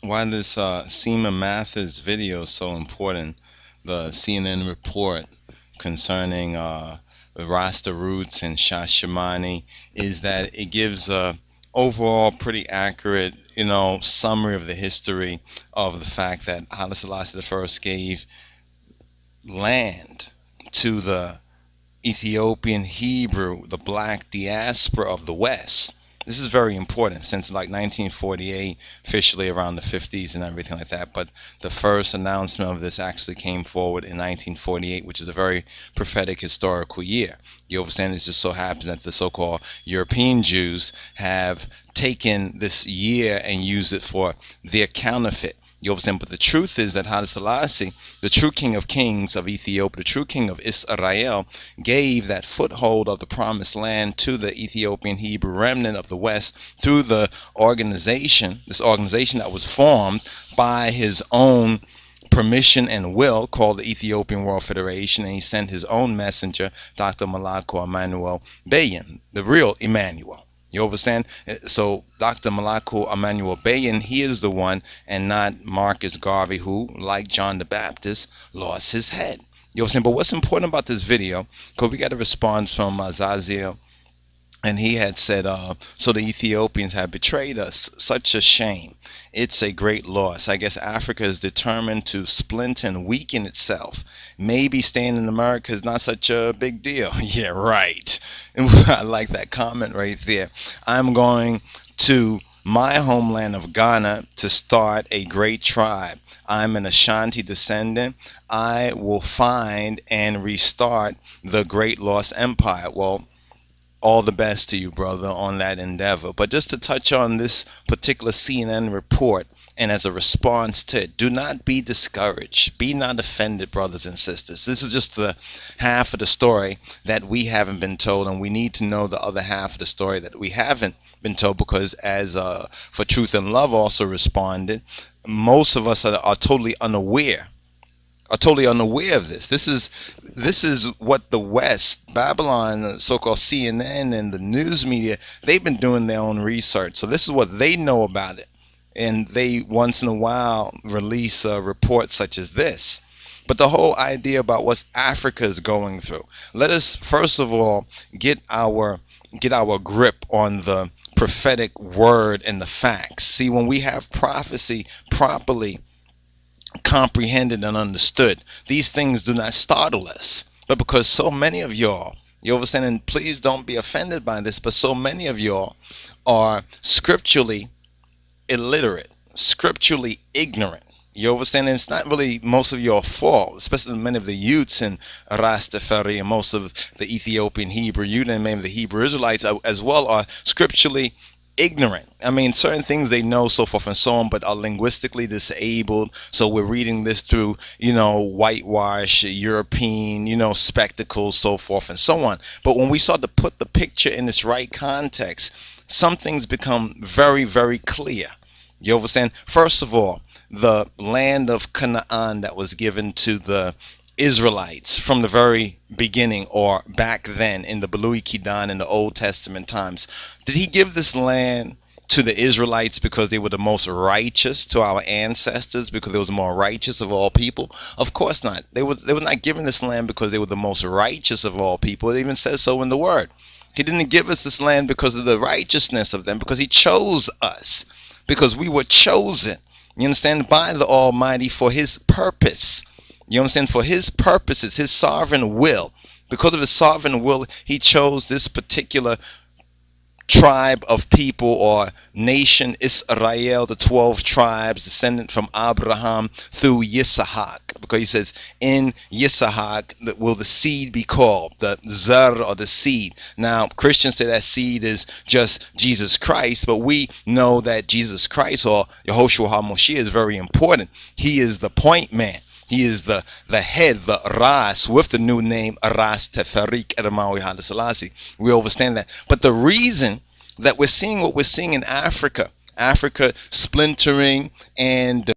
Why this Seema Mathers video is so important, the CNN report concerning the Rasta roots and Shashemene, is that it gives a overall pretty accurate, summary of the history of the fact that Haile Selassie I gave land to the Ethiopian Hebrew, the black diaspora of the West. This is very important since like 1948, officially around the 50s and everything like that. But the first announcement of this actually came forward in 1948, which is a very prophetic historical year. You understand? It just so happens that the so-called European Jews have taken this year and used it for their counterfeit. You understand? But the truth is that Haile Selassie, the true king of kings of Ethiopia, the true king of Israel, gave that foothold of the promised land to the Ethiopian Hebrew remnant of the West through the organization, this organization that was formed by his own permission and will, called the Ethiopian World Federation, and he sent his own messenger, Dr. Malako Emmanuel Bayan, the real Emmanuel. You understand? So Dr. Malako Emmanuel Bayan, he is the one, and not Marcus Garvey, who, like John the Baptist, lost his head. You understand? But what's important about this video, because we got a response from Zaziel, and he had said, so the Ethiopians have betrayed us. Such a shame. It's a great loss. I guess Africa is determined to splint and weaken itself. Maybe staying in America is not such a big deal. Yeah, right. I like that comment right there. I'm going to my homeland of Ghana to start a great tribe. I'm an Ashanti descendant. I will find and restart the great lost empire. Well, all the best to you, brother, on that endeavor. But just to touch on this particular CNN report, and as a response to it, do not be discouraged. Be not offended, brothers and sisters. This is just the half of the story that we haven't been told, and we need to know the other half of the story that we haven't been told, because as For Truth and Love also responded, most of us are totally unaware of this. This is what the West, Babylon, so-called CNN and the news media, they've been doing their own research. So this is what they know about it. And they once in a while release reports such as this. But the whole idea about what Africa is going through, let us first of all get our grip on the prophetic word and the facts. See, when we have prophecy properly comprehended and understood, these things do not startle us. But because so many of y'all, you understand, and please don't be offended by this, but so many of y'all are scripturally illiterate, scripturally ignorant. You understand? And it's not really most of your fault, especially many of the youths in Rastafari and most of the Ethiopian Hebrew youth and many of the Hebrew Israelites as well are scripturally ignorant. I mean, certain things they know, so forth and so on, but are linguistically disabled. So we're reading this through, whitewash, European, spectacles, so forth and so on. But when we start to put the picture in its right context, some things become very, very clear. You understand? First of all, the land of Canaan that was given to the Israelites from the very beginning, or back then in the Belui Kidan in the Old Testament times. Did he give this land to the Israelites because they were the most righteous, to our ancestors because they were the more righteous of all people? Of course not. They were not given this land because they were the most righteous of all people. It even says so in the word. He didn't give us this land because of the righteousness of them, because he chose us, because we were chosen, you understand, by the Almighty for his purpose. You understand? For his purposes, his sovereign will. Because of his sovereign will, he chose this particular tribe of people or nation, Israel, the 12 tribes descendant from Abraham through Yisahak, because he says in Yisahak will the seed be called, the Zer, or the seed. Now Christians say that seed is just Jesus Christ, but we know that Jesus Christ, or Yehoshua HaMoshiach, is very important. He is the point man. He is the head, the Ras, with the new name Rastafari Academic Study. We understand that. But the reason that we're seeing what we're seeing in Africa splintering and